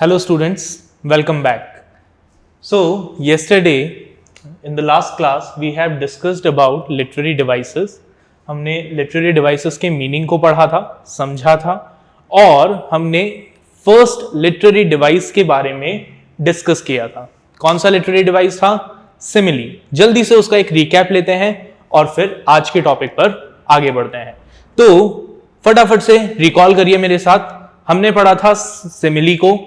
Hello students, welcome back. So yesterday in the last class we have discussed about literary devices. हमने literary devices के meaning को पढ़ा था, समझा था और हमने first literary device के बारे में discuss किया था. कौन सा literary device था? Simile. जल्दी से उसका एक recap लेते हैं और फिर आज के टॉपिक पर आगे बढ़ते हैं. तो फटाफट से रिकॉल करिए मेरे साथ. हमने पढ़ा था सिमिली को.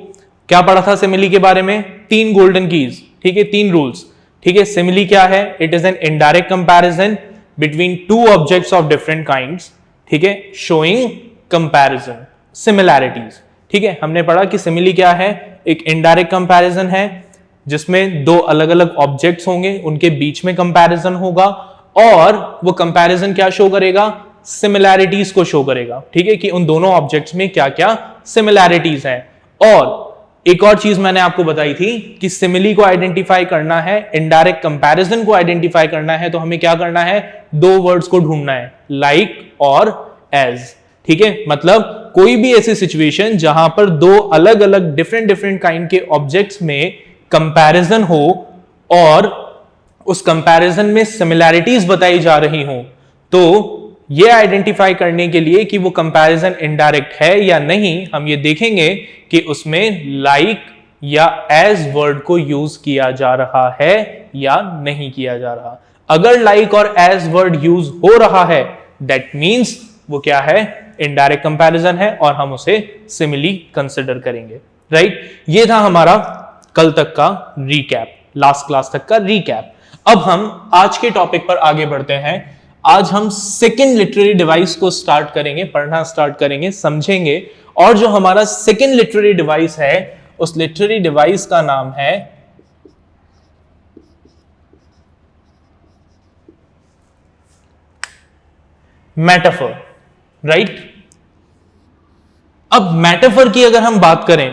क्या पढ़ा था सिमिली के बारे में? 3 गोल्डन कीज. ठीक है, 3 रूल्स. ठीक है, सिमिली क्या है? It is an indirect comparison between 2 objects of different kinds. ठीक है, शोइंग कंपैरिजन सिमिलैरिटीज. ठीक है, हमने पढ़ा कि सिमिली क्या है? एक इनडायरेक्ट कंपैरिजन है जिसमें 2 अलग अलग ऑब्जेक्ट्स होंगे, उनके बीच में कंपैरिजन होगा और वो कंपैरिजन क्या शो करेगा? सिमिलैरिटीज को शो करेगा. ठीक है, कि उन दोनों ऑब्जेक्ट्स में क्या क्या सिमिलैरिटीज हैं. और एक और चीज मैंने आपको बताई थी कि सिमिली को आइडेंटिफाई करना है, इनडायरेक्ट कंपैरिजन को आइडेंटिफाई करना है, तो हमें क्या करना है? 2 वर्ड्स को ढूंढना है, लाइक और एज. ठीक है, मतलब कोई भी ऐसी सिचुएशन जहां पर 2 अलग अलग डिफरेंट काइंड के ऑब्जेक्ट्स में कंपैरिजन हो और उस कंपैरिजन में सिमिलैरिटीज बताई जा रही हो, तो ये आइडेंटिफाई करने के लिए कि वो कंपैरिजन इनडायरेक्ट है या नहीं, हम ये देखेंगे कि उसमें लाइक या एज वर्ड को यूज किया जा रहा है या नहीं किया जा रहा. अगर लाइक और एज वर्ड यूज हो रहा है, दैट मींस वो क्या है? इनडायरेक्ट कंपैरिजन है और हम उसे सिमिली कंसिडर करेंगे. राइट, ये था हमारा कल तक का रीकैप, लास्ट क्लास तक का रीकैप. अब हम आज के टॉपिक पर आगे बढ़ते हैं. आज हम सेकेंड लिटरेरी डिवाइस को स्टार्ट करेंगे, पढ़ना स्टार्ट करेंगे, समझेंगे. और जो हमारा सेकेंड लिटरेरी डिवाइस है, उस लिटरेरी डिवाइस का नाम है मेटाफर. राइट, अब मेटाफर की अगर हम बात करें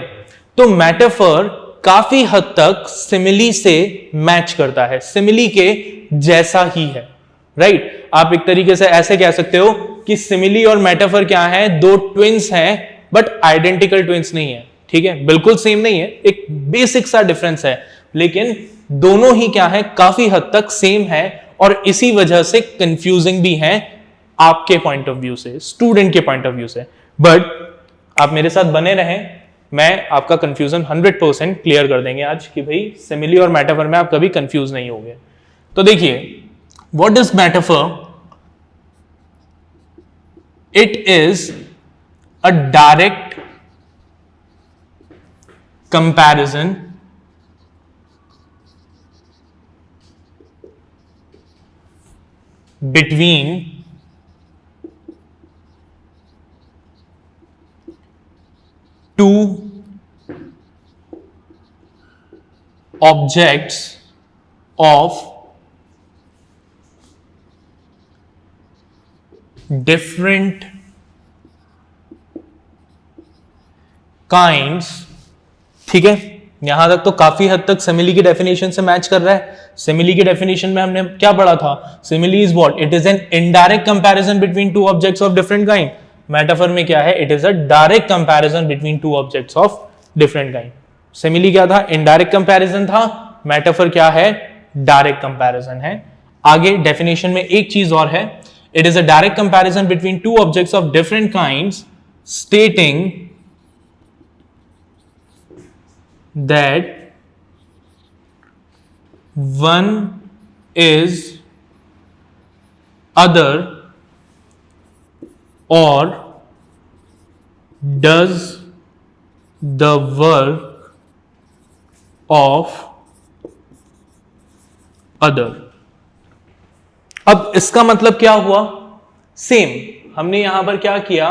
तो मेटाफर काफी हद तक सिमिली से मैच करता है, सिमिली के जैसा ही है. राइट, आप एक तरीके से ऐसे कह सकते हो कि सिमिली और मेटाफर क्या है? 2 ट्विंस हैं बट आइडेंटिकल ट्विंस नहीं है. ठीक है, बिल्कुल सेम नहीं है, एक बेसिक सा डिफरेंस है, लेकिन दोनों ही क्या है? काफी हद तक सेम है और इसी वजह से कंफ्यूजिंग भी है आपके पॉइंट ऑफ व्यू से, स्टूडेंट के पॉइंट ऑफ व्यू से. बट आप मेरे साथ बने रहें, मैं आपका कंफ्यूजन 100% क्लियर कर देंगे आज कि भाई सिमिली और मेटाफर में आप कभी कंफ्यूज नहीं होंगे. तो देखिए, what is metaphor? It is a direct comparison between two objects of different kinds. ठीक है, यहां तक तो काफी हद तक सिमिली की डेफिनेशन से मैच कर रहा है. सिमिली की डेफिनेशन में हमने क्या पढ़ा था? Simile is what? It is an indirect comparison between 2 objects of different kind. Metaphor में क्या है? It is a direct comparison between 2 objects of different kind. Simile क्या था? इनडायरेक्ट कंपैरिजन था. मेटाफर क्या है? डायरेक्ट कंपैरिजन है. आगे डेफिनेशन में एक चीज और है. It is a direct comparison between 2 objects of different kinds, stating that one is other or does the work of other. अब इसका मतलब क्या हुआ? सेम, हमने यहां पर क्या किया?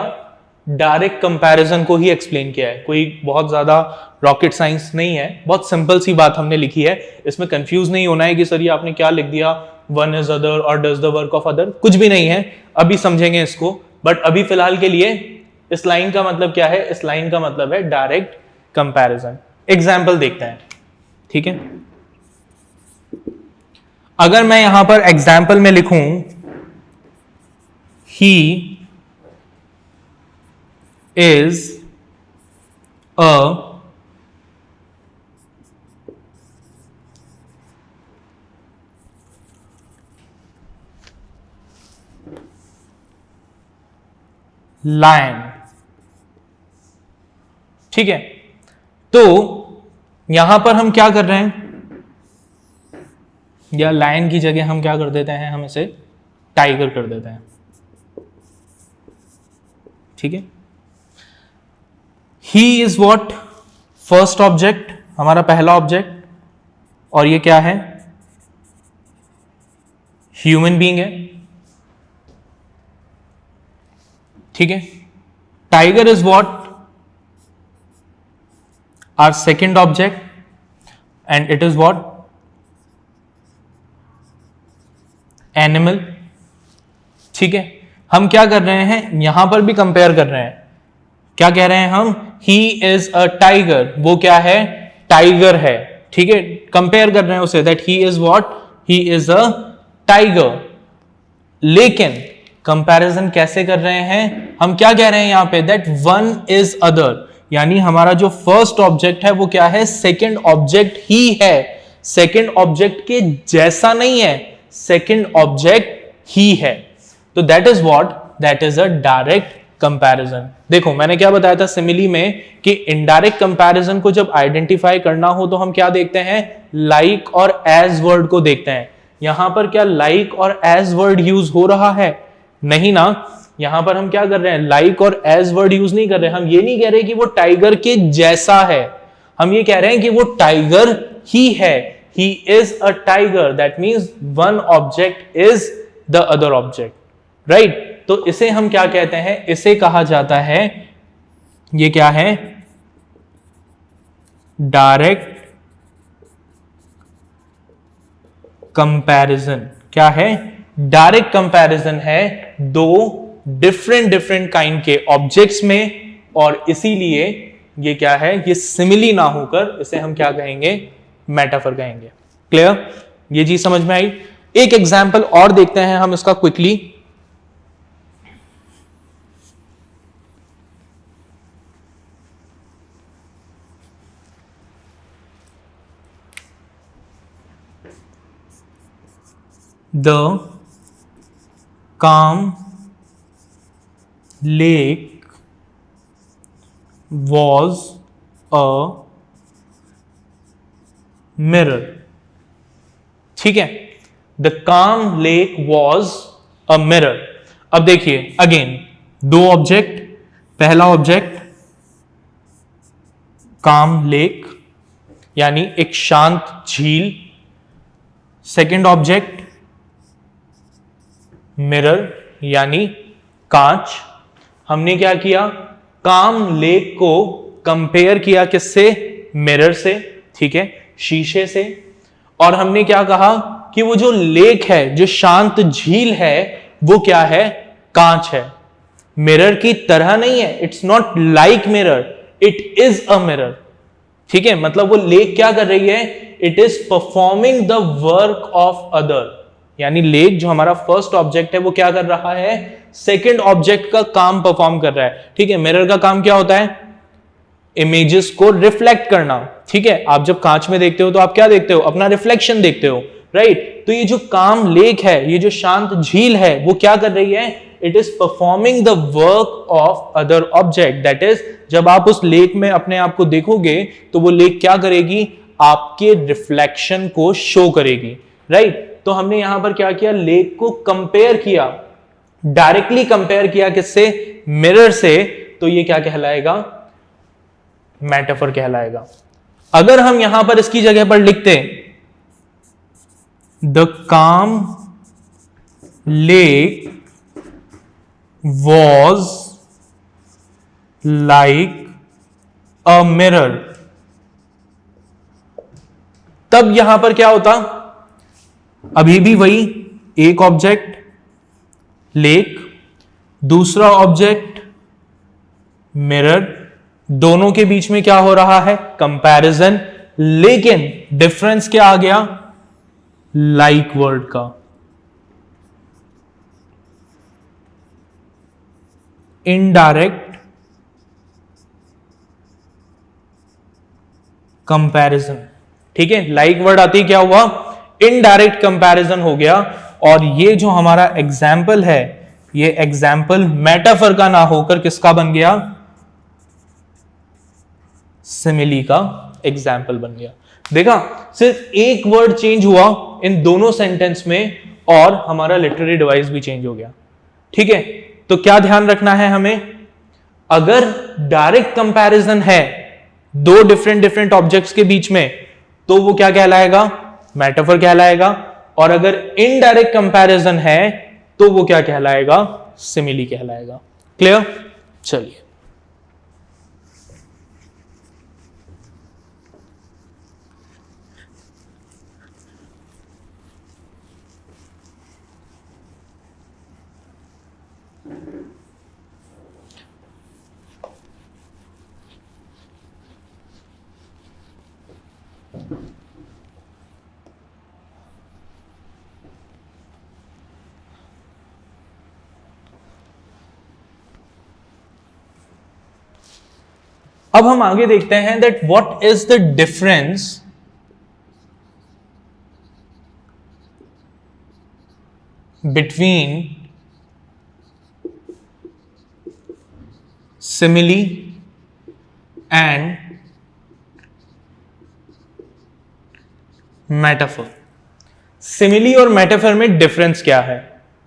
डायरेक्ट कंपैरिजन को ही एक्सप्लेन किया है. कोई बहुत ज्यादा रॉकेट साइंस नहीं है, बहुत सिंपल सी बात हमने लिखी है. इसमें कंफ्यूज नहीं होना है कि सर ये आपने क्या लिख दिया, वन इज अदर और does the work of other. कुछ भी नहीं है, अभी समझेंगे इसको. बट अभी फिलहाल के लिए इस लाइन का मतलब क्या है? इस लाइन का मतलब है डायरेक्ट कंपैरिजन. एग्जाम्पल देखते हैं. ठीक है, अगर मैं यहां पर एग्जाम्पल में लिखूं ही is a लायन। ठीक है, तो यहां पर हम क्या कर रहे हैं, या लायन की जगह हम क्या कर देते हैं, हम इसे टाइगर कर देते हैं। ठीक है, he is what, first object, हमारा पहला ऑब्जेक्ट, और ये क्या है, ह्यूमन बीइंग है। ठीक है, tiger is what, our second object, and it is what, animal. ठीक है, हम क्या कर रहे हैं, यहां पर भी कंपेयर कर रहे हैं, क्या कह रहे हैं हम, ही इज अ टाइगर, वो क्या है, टाइगर है। ठीक है, कंपेयर कर रहे हैं उसे, that he is what, he is a tiger. लेकिन कंपैरिजन कैसे कर रहे हैं, हम क्या कह रहे हैं यहां पे, दैट वन इज अदर, यानी हमारा जो फर्स्ट ऑब्जेक्ट है वो क्या है, सेकंड ऑब्जेक्ट ही है, सेकंड ऑब्जेक्ट के जैसा नहीं है, सेकंड ऑब्जेक्ट ही है। तो that is what, that is a direct comparison. देखो मैंने क्या बताया था सिमिली में, कि इनडायरेक्ट कंपैरिजन को जब आइडेंटिफाई करना हो तो हम क्या देखते हैं, लाइक और एज वर्ड को देखते हैं। यहां पर क्या लाइक और एज वर्ड यूज हो रहा है, नहीं ना। यहां पर हम क्या कर रहे हैं, लाइक और एज वर्ड यूज नहीं कर रहे, हम ये नहीं कह रहे कि वो टाइगर के जैसा है, हम ये कह रहे हैं कि वो टाइगर ही है, he is a tiger, that means one object is the other object, right? तो इसे हम क्या कहते हैं, इसे कहा जाता है, ये क्या है, डायरेक्ट कंपैरिजन। क्या है, डायरेक्ट कंपैरिजन है दो डिफरेंट काइंड के ऑब्जेक्ट्स में, और इसीलिए ये क्या है, ये सिमिली ना होकर इसे हम क्या कहेंगे, मेटाफर कहेंगे। क्लियर, ये चीज समझ में आई। एक एग्जांपल और देखते हैं हम इसका quickly. The calm lake was a mirror. ठीक है, the calm lake was a mirror. अब देखिए अगेन दो ऑब्जेक्ट, पहला ऑब्जेक्ट calm lake यानी एक शांत झील, सेकेंड ऑब्जेक्ट मिरर यानी कांच। हमने क्या किया, काम लेक को कंपेयर किया किससे, मिरर से, ठीक है, शीशे से। और हमने क्या कहा कि वो जो लेक है, जो शांत झील है, वो क्या है, कांच है, मिरर की तरह नहीं है, it's not like mirror, it is a mirror. ठीक है, मतलब वो लेक क्या कर रही है, it is performing the work of other, यानी लेक जो हमारा फर्स्ट ऑब्जेक्ट है वो क्या कर रहा है, सेकंड ऑब्जेक्ट का काम परफॉर्म कर रहा है। ठीक है, मिरर का काम क्या होता है, इमेजेस को रिफ्लेक्ट करना। ठीक है, आप जब कांच में देखते हो तो आप क्या देखते हो, अपना रिफ्लेक्शन देखते हो, राइट। तो ये जो काम लेक है, ये जो शांत झील है, वो क्या कर रही है, it is performing the work of other object. That is, जब आप उस लेक में अपने आप को देखोगे तो वो लेक क्या करेगी, आपके रिफ्लेक्शन को शो करेगी, राइट। तो हमने यहां पर क्या किया, लेक को कंपेयर किया, डायरेक्टली कंपेयर किया किससे, मिरर से। तो ये क्या कहलाएगा, मेटाफर कहलाएगा। अगर हम यहां पर इसकी जगह पर लिखते द काम lake was like a mirror, तब यहां पर क्या होता, अभी भी वही एक ऑब्जेक्ट लेक, दूसरा ऑब्जेक्ट मिरर, दोनों के बीच में क्या हो रहा है, कंपैरिजन। लेकिन डिफरेंस क्या आ गया, लाइक वर्ड का। Indirect comparison. ठीक है, लाइक वर्ड आती क्या हुआ, इनडायरेक्ट कंपैरिजन हो गया। और ये जो हमारा एग्जाम्पल है ये एग्जाम्पल मेटाफर का ना होकर किसका बन गया, सिमिली का एग्जाम्पल बन गया। देखा, सिर्फ एक वर्ड चेंज हुआ इन दोनों सेंटेंस में और हमारा लिटरेरी डिवाइस भी चेंज हो गया। ठीक है, तो क्या ध्यान रखना है हमें, अगर डायरेक्ट कंपैरिजन है दो डिफरेंट ऑब्जेक्ट्स के बीच में तो वो क्या कहलाएगा, मेटाफर कहलाएगा, और अगर इनडायरेक्ट कंपैरिजन है तो वो क्या कहलाएगा, सिमिली कहलाएगा। क्लियर? चलिए, अब हम आगे देखते हैं that what is the difference between simile and metaphor. Simile और मेटाफर में डिफरेंस क्या है?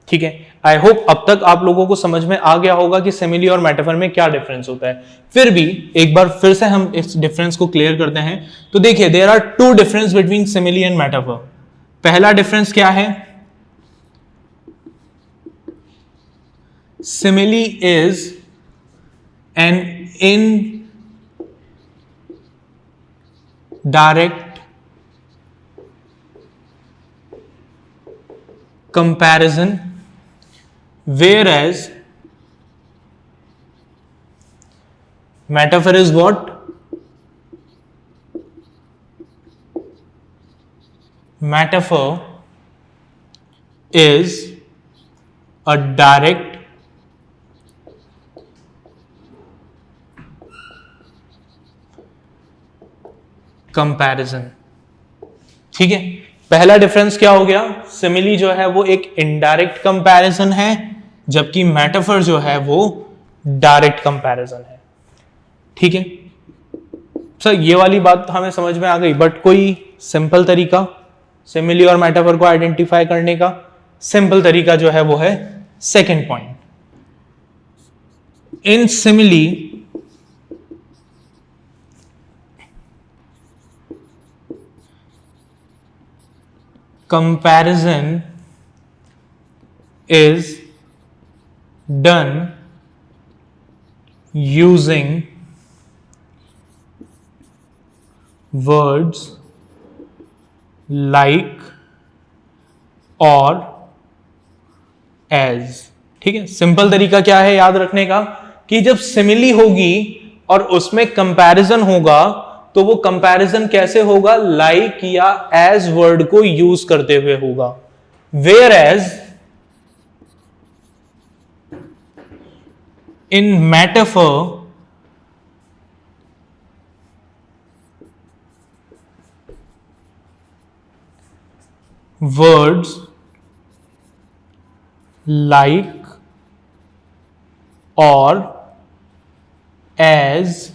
ठीक है, आई होप अब तक आप लोगों को समझ में आ गया होगा कि सिमिली और मेटाफर में क्या डिफरेंस होता है। फिर भी एक बार फिर से हम इस डिफरेंस को क्लियर करते हैं। तो देखिए, there are two difference between simile and metaphor. पहला डिफरेंस क्या है, simile is an indirect comparison, whereas metaphor is what? Metaphor is a direct comparison। ठीक है, पहला डिफरेंस क्या हो गया, सिमिली जो है वो एक इनडायरेक्ट कंपैरिजन है, जबकि मेटाफर जो है वो डायरेक्ट कंपैरिजन है। ठीक है सर, ये वाली बात हमें समझ में आ गई, बट कोई सिंपल तरीका सिमिली और मेटाफर को आइडेंटिफाई करने का? सिंपल तरीका जो है वो है second point. In simile comparison is done using words like or as। ठीक है, सिंपल तरीका क्या है याद रखने का, कि जब सिमिली होगी और उसमें कंपैरिजन होगा तो वो कंपैरिजन कैसे होगा, लाइक या एज वर्ड को यूज करते हुए होगा। Whereas in metaphor words like और एज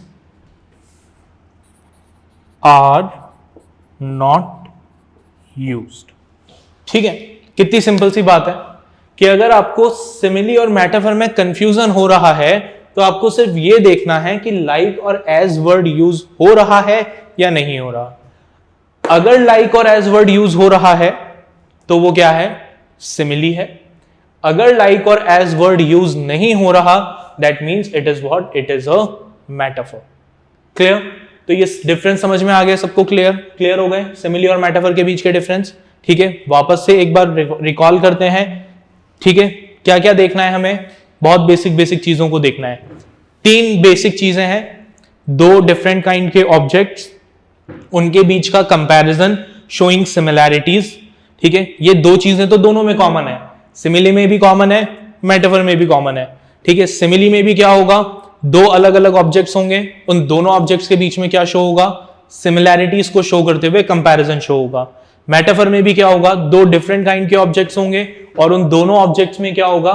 आर नॉट यूज्ड। ठीक है, कितनी सिंपल सी बात है कि अगर आपको सिमिली और मेटाफर में कंफ्यूजन हो रहा है तो आपको सिर्फ ये देखना है कि लाइक और एज वर्ड यूज हो रहा है या नहीं हो रहा। अगर लाइक और एज वर्ड यूज हो रहा है तो वो क्या है, सिमिली है। अगर लाइक और एज वर्ड यूज नहीं हो रहा, that means it is what, it is a metaphor. Clear? तो ये डिफरेंस समझ में आ गया सबको? क्लियर हो गए सिमिली और मेटाफर के बीच के डिफरेंस। ठीक है, वापस से एक बार रिकॉल करते हैं। ठीक है, क्या क्या देखना है हमें, बहुत बेसिक चीजों को देखना है। तीन बेसिक चीजें हैं, दो डिफरेंट काइंड के ऑब्जेक्ट्स, उनके बीच का कंपैरिजन शोइंग सिमिलैरिटीज। ठीक है, ये दो चीजें तो दोनों में कॉमन है, सिमिली में भी कॉमन है, मेटाफर में भी कॉमन है। ठीक है, सिमिली में भी क्या होगा, दो अलग अलग ऑब्जेक्ट्स होंगे, उन दोनों ऑब्जेक्ट्स के बीच में क्या शो होगा, सिमिलैरिटीज को शो करते हुए कंपैरिजन शो होगा। मेटाफर में भी क्या होगा, दो डिफरेंट काइंड के ऑब्जेक्ट्स होंगे और उन दोनों ऑब्जेक्ट्स में क्या होगा,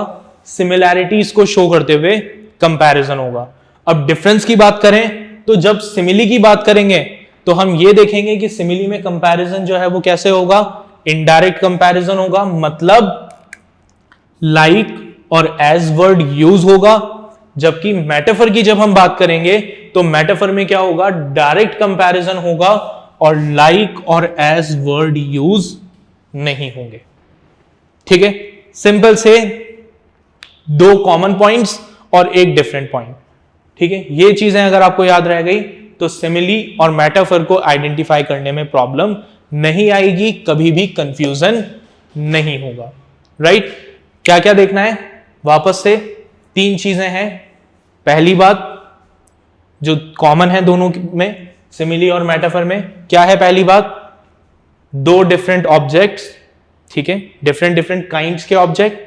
सिमिलैरिटीज को शो करते हुए कंपैरिजन होगा। अब डिफरेंस की बात करें तो जब सिमिली की बात करेंगे तो हम ये देखेंगे कि सिमिली में कंपैरिजन जो है वो कैसे होगा, इनडायरेक्ट कंपैरिजन होगा, मतलब लाइक और एज वर्ड यूज होगा। जबकि मेटाफर की जब हम बात करेंगे तो मेटाफर में क्या होगा, डायरेक्ट कंपैरिजन होगा और लाइक और एज वर्ड यूज नहीं होंगे। ठीक है, सिंपल से दो कॉमन पॉइंट्स और एक डिफरेंट पॉइंट। ठीक है, ये चीजें अगर आपको याद रह गई तो सिमिली और मेटाफर को आइडेंटिफाई करने में प्रॉब्लम नहीं आएगी, कभी भी कंफ्यूजन नहीं होगा। राइट, क्या क्या देखना है वापस से, तीन चीजें हैं। पहली बात जो कॉमन है दोनों में, सिमिली और मेटाफर में, क्या है पहली बात, दो डिफरेंट ऑब्जेक्ट्स। ठीक है, डिफरेंट डिफरेंट काइंड्स के ऑब्जेक्ट।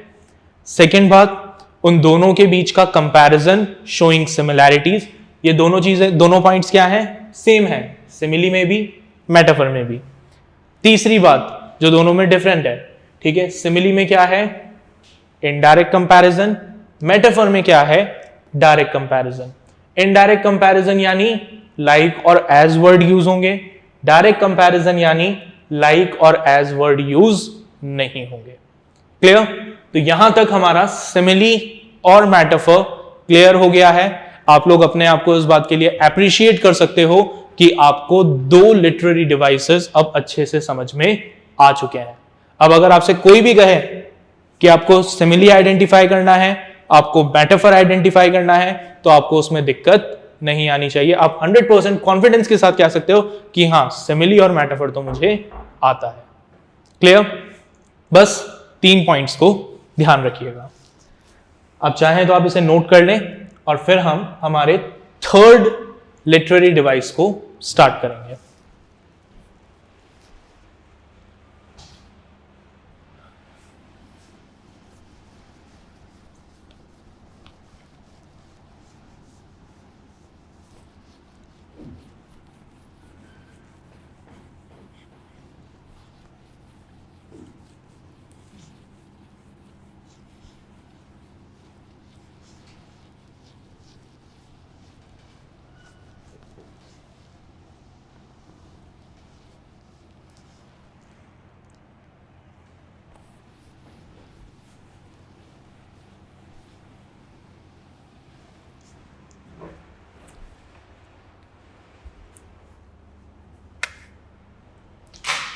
सेकेंड बात, उन दोनों के बीच का कंपैरिजन शोइंग सिमिलैरिटीज। ये दोनों चीजें, दोनों पॉइंट्स क्या हैं, सेम है, सिमिली में भी मेटाफर में भी। तीसरी बात जो दोनों में डिफरेंट है, ठीक है, सिमिली में क्या है, इनडायरेक्ट कंपैरिजन, मेटाफर में क्या है, डायरेक्ट कंपैरिजन। इनडायरेक्ट कंपैरिजन यानी लाइक और एज वर्ड यूज होंगे, डायरेक्ट कंपैरिजन यानी लाइक और एज वर्ड यूज नहीं होंगे। क्लियर? तो यहां तक हमारा सिमिली और मेटाफर क्लियर हो गया है। आप लोग अपने आप को इस बात के लिए अप्रिशिएट कर सकते हो कि आपको दो लिटरेरी डिवाइसेस अब अच्छे से समझ में आ चुके हैं। अब अगर आपसे कोई भी कहे कि आपको सिमिली आइडेंटिफाई करना है, आपको मेटाफर आइडेंटिफाई करना है, तो आपको उसमें दिक्कत नहीं आनी चाहिए। आप 100% कॉन्फिडेंस के साथ कह सकते हो कि हां, सिमिली और मेटाफर तो मुझे आता है। क्लियर? बस 3 पॉइंट्स को ध्यान रखिएगा। अब चाहें तो आप इसे नोट कर लें और फिर हम हमारे थर्ड लिटरेरी डिवाइस को स्टार्ट करेंगे।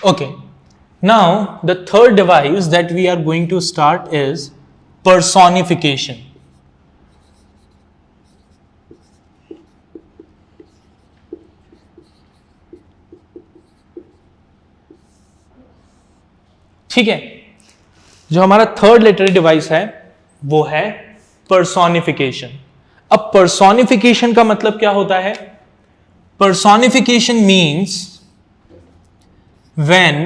Okay, now the third device that we are going to start is personification. ठीक है, जो हमारा थर्ड लिटरेरी डिवाइस है वो है पर्सोनिफिकेशन। अब पर्सोनिफिकेशन का मतलब क्या होता है? Personification means when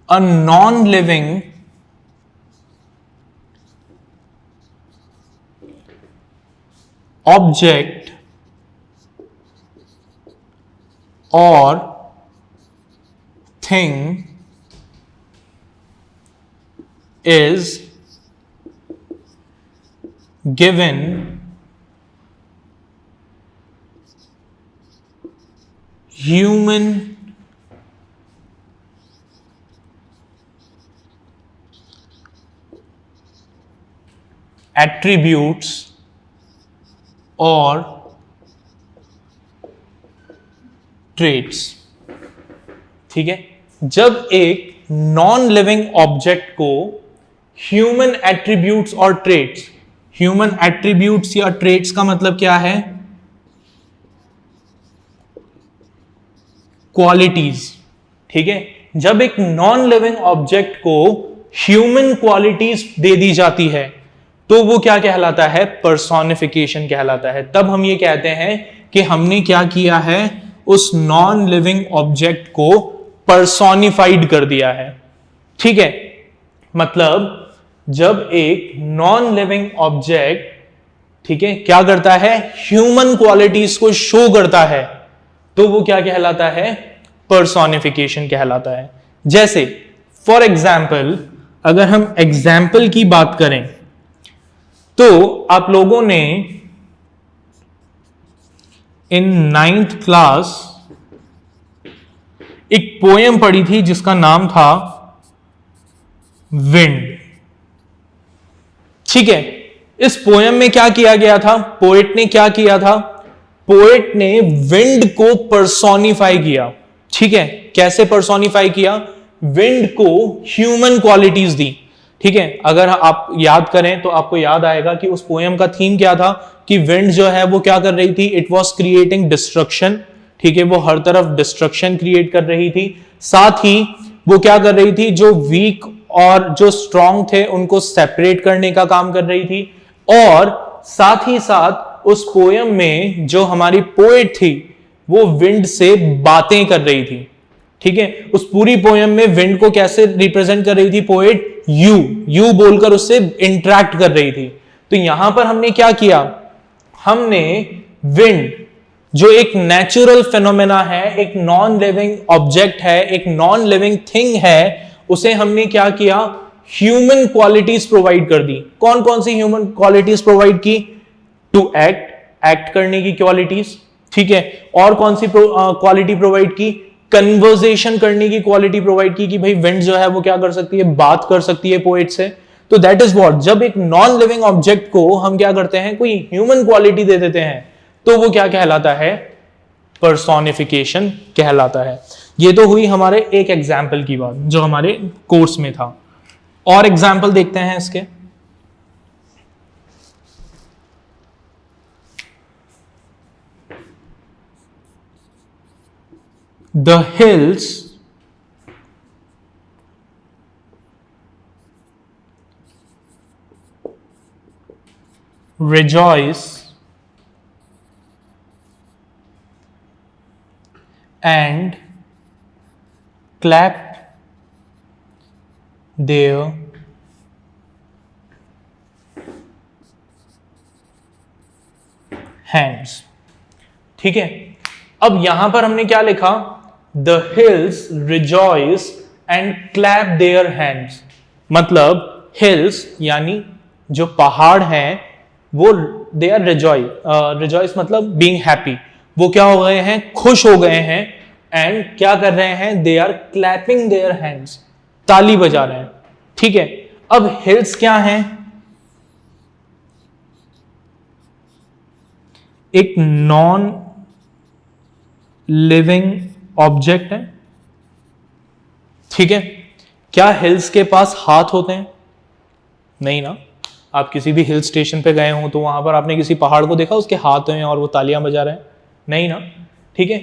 a non-living object or thing is given human attributes or traits। ठीक है, जब एक नॉन लिविंग ऑब्जेक्ट को ह्यूमन एट्रीब्यूट्स और ट्रेट्स, ह्यूमन एट्रीब्यूट्स या ट्रेट्स का मतलब क्या है? क्वालिटीज। ठीक है, जब एक नॉन लिविंग ऑब्जेक्ट को ह्यूमन क्वालिटीज दे दी जाती है तो वो क्या कहलाता है? पर्सोनिफिकेशन कहलाता है। तब हम ये कहते हैं कि हमने क्या किया है, उस नॉन लिविंग ऑब्जेक्ट को पर्सोनिफाइड कर दिया है। ठीक है, मतलब जब एक नॉन लिविंग ऑब्जेक्ट, ठीक है, क्या करता है, ह्यूमन क्वालिटीज को शो करता है, तो वो क्या कहलाता है? पर्सोनिफिकेशन कहलाता है। जैसे फॉर एग्जाम्पल अगर हम एग्जाम्पल की बात करें तो आप लोगों ने इन 9th क्लास एक पोएम पढ़ी थी जिसका नाम था विंड। ठीक है, इस पोएम में क्या किया गया था, पोएट ने क्या किया था, पोएट ने विंड को पर्सोनिफाई किया। ठीक है, कैसे पर्सोनिफाई किया, विंड को ह्यूमन क्वालिटीज दी। ठीक है, अगर आप याद करें तो आपको याद आएगा कि उस पोएम का थीम क्या था कि विंड जो है वो क्या कर रही थी, इट वॉज क्रिएटिंग डिस्ट्रक्शन। ठीक है, वो हर तरफ डिस्ट्रक्शन क्रिएट कर रही थी। साथ ही वो क्या कर रही थी, जो वीक और जो स्ट्रांग थे उनको सेपरेट करने का काम कर रही थी। और साथ ही साथ उस पोयम में जो हमारी पोएट थी वो विंड से बातें कर रही थी। ठीक है, उस पूरी पोयम में विंड को कैसे रिप्रेजेंट कर रही थी पोएट, यू बोलकर उससे इंटरेक्ट कर रही थी। तो यहां पर हमने क्या किया, हमने विंड जो एक नेचुरल फेनोमेना है, एक नॉन लिविंग ऑब्जेक्ट है, एक नॉन लिविंग थिंग है, उसे हमने क्या किया, ह्यूमन क्वालिटीज प्रोवाइड कर दी। कौन कौन सी ह्यूमन क्वालिटीज प्रोवाइड की, टू एक्ट करने की क्वालिटीज। ठीक है, और कौन सी क्वालिटी प्रोवाइड की, कन्वर्सेशन करने की क्वालिटी प्रोवाइड की कि भाई विंड जो है वो क्या कर सकती है, बात कर सकती है पोएट से। तो दैट इज व्हाट, जब एक नॉन लिविंग ऑब्जेक्ट को हम क्या करते हैं, कोई ह्यूमन क्वालिटी दे देते हैं तो वो क्या कहलाता है, पर्सोनिफिकेशन कहलाता है। ये तो हुई हमारे एक एग्जाम्पल की बात जो हमारे कोर्स में था। और एग्जाम्पल देखते हैं इसके। The hills rejoice and clap their hands। ठीक है, अब यहां पर हमने क्या लिखा, the hills rejoice and clap their hands. मतलब हिल्स यानी जो पहाड़ हैं वो दे आर रिजॉइस मतलब बीइंग हैप्पी, वो क्या हो गए हैं, खुश हो गए हैं। एंड क्या कर रहे हैं, they are clapping their hands, ताली बजा रहे हैं। ठीक है, अब हिल्स क्या हैं, एक नॉन लिविंग ऑब्जेक्ट है। ठीक है, क्या हिल्स के पास हाथ होते हैं, नहीं ना। आप किसी भी हिल स्टेशन पे गए हो तो वहां पर आपने किसी पहाड़ को देखा उसके हाथ हैं और वो तालियां बजा रहे हैं, नहीं ना। ठीक है,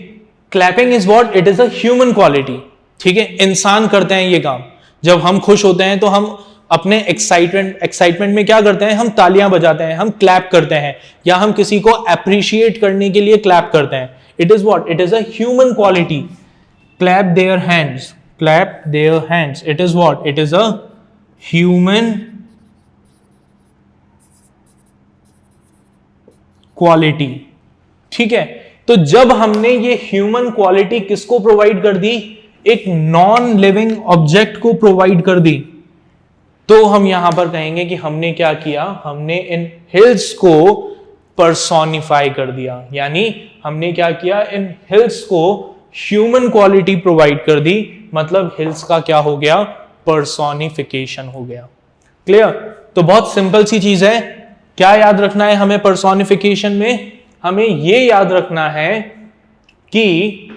clapping is what, it is a human quality. ठीक है, इंसान करते हैं ये काम। जब हम खुश होते हैं तो हम अपने एक्साइटमेंट में क्या करते हैं, हम तालियां बजाते हैं, हम क्लैप करते हैं, या हम किसी को अप्रिशिएट करने के लिए क्लैप करते हैं। It is what, it is a human quality. Clap their hands, clap their hands, it is what, it is a human quality. ठीक है, तो जब हमने ये ह्यूमन क्वालिटी किसको प्रोवाइड कर दी, एक नॉन लिविंग ऑब्जेक्ट को प्रोवाइड कर दी, तो हम यहां पर कहेंगे कि हमने क्या किया, हमने इन हिल्स को पर्सोनिफाई कर दिया। यानी हमने क्या किया, इन हिल्स को ह्यूमन क्वालिटी प्रोवाइड कर दी। मतलब हिल्स का क्या हो गया, पर्सोनिफिकेशन हो गया। क्लियर। तो बहुत सिंपल सी चीज है। क्या याद रखना है हमें पर्सोनिफिकेशन में, हमें यह याद रखना है कि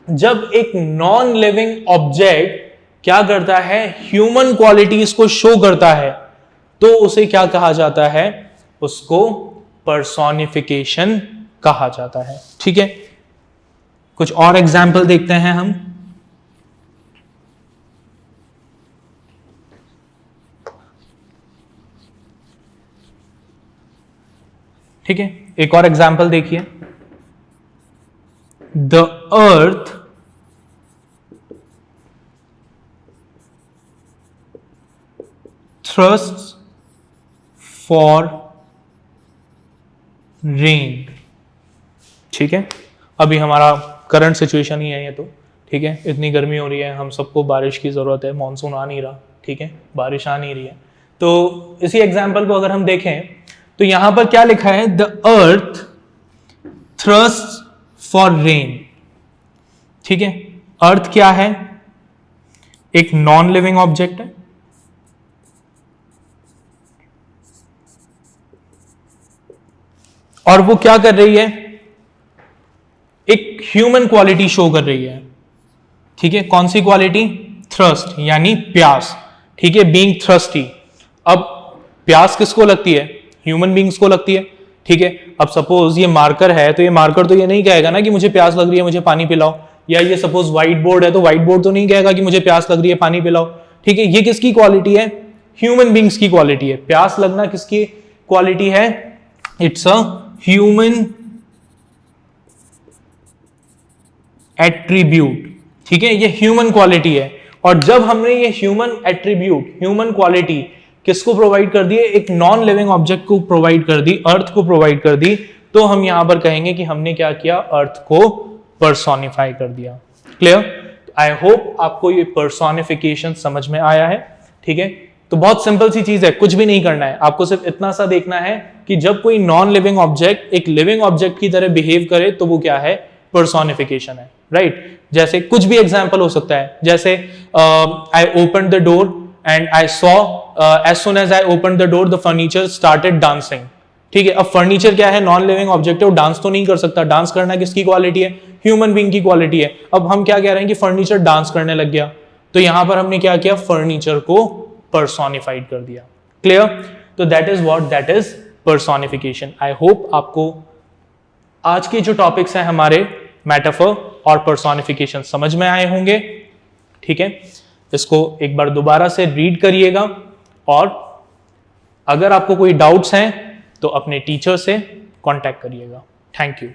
जब एक नॉन लिविंग ऑब्जेक्ट क्या करता है, ह्यूमन क्वालिटीज को शो करता है, तो उसे क्या कहा जाता है, उसको पर्सोनिफिकेशन कहा जाता है। ठीक है, कुछ और एग्जाम्पल देखते हैं हम। ठीक है, एक और एग्जाम्पल देखिए। The earth thrusts for rain. ठीक है, अभी हमारा करंट सिचुएशन ही है ये तो। ठीक है, इतनी गर्मी हो रही है, हम सबको बारिश की जरूरत है, मॉनसून आ नहीं रहा। ठीक है, बारिश आ नहीं रही है। तो इसी एग्जाम्पल को अगर हम देखें तो यहां पर क्या लिखा है, the earth thrust for rain. ठीक है, अर्थ क्या है, एक नॉन लिविंग ऑब्जेक्ट है, और वो क्या कर रही है, एक ह्यूमन क्वालिटी शो कर रही है। ठीक है, कौन सी क्वालिटी, थ्रस्ट यानी प्यास। ठीक है, बीइंग थ्रस्टी। अब प्यास किसको लगती है, ह्यूमन बींग्स को लगती है। ठीक है, अब सपोज ये मार्कर है तो ये मार्कर तो ये नहीं कहेगा ना कि मुझे प्यास लग रही है मुझे पानी पिलाओ, या ये सपोज व्हाइट बोर्ड है तो व्हाइट बोर्ड तो नहीं कहेगा कि मुझे प्यास लग रही है पानी पिलाओ। ठीक है, ये किसकी क्वालिटी है, ह्यूमन बींग्स की क्वालिटी है। प्यास लगना किसकी क्वालिटी है, इट्स अ ह्यूमन एट्रीब्यूट। ठीक है, ये ह्यूमन क्वालिटी है। और जब हमने ये ह्यूमन एट्रीब्यूट, ह्यूमन क्वालिटी किसको प्रोवाइड कर दी, एक नॉन लिविंग ऑब्जेक्ट को प्रोवाइड कर दी, अर्थ को प्रोवाइड कर दी, तो हम यहां पर कहेंगे कि हमने क्या किया, अर्थ को पर्सोनिफाई कर दिया। क्लियर? आई होप आपको ये पर्सोनिफिकेशन समझ में आया है। ठीक है, तो बहुत सिंपल सी चीज है, कुछ भी नहीं करना है, आपको सिर्फ इतना सा देखना है कि जब कोई नॉन लिविंग ऑब्जेक्ट एक लिविंग ऑब्जेक्ट की तरह बिहेव करे तो वो क्या है, पर्सोनिफिकेशन है। राइट? जैसे कुछ भी एग्जाम्पल हो सकता है, जैसे I open the door and I saw as soon as I open the door the furniture started dancing. ठीक है, अब फर्नीचर क्या है, नॉन लिविंग ऑब्जेक्ट है, वो डांस तो नहीं कर सकता। डांस करना किसकी क्वालिटी है, ह्यूमन बीइंग की क्वालिटी है। अब हम क्या कह रहे हैं कि फर्नीचर डांस करने लग गया, तो यहां पर हमने क्या किया, फर्नीचर को पर्सोनिफाइड कर दिया। क्लियर? तो that is what, that is personification. I hope आपको आज के जो टॉपिक्स हैं हमारे मेटाफर और पर्सोनिफिकेशन समझ में आए होंगे। ठीक है, इसको एक बार दोबारा से रीड करिएगा, और अगर आपको कोई डाउट्स हैं तो अपने टीचर से कांटेक्ट करिएगा। Thank you.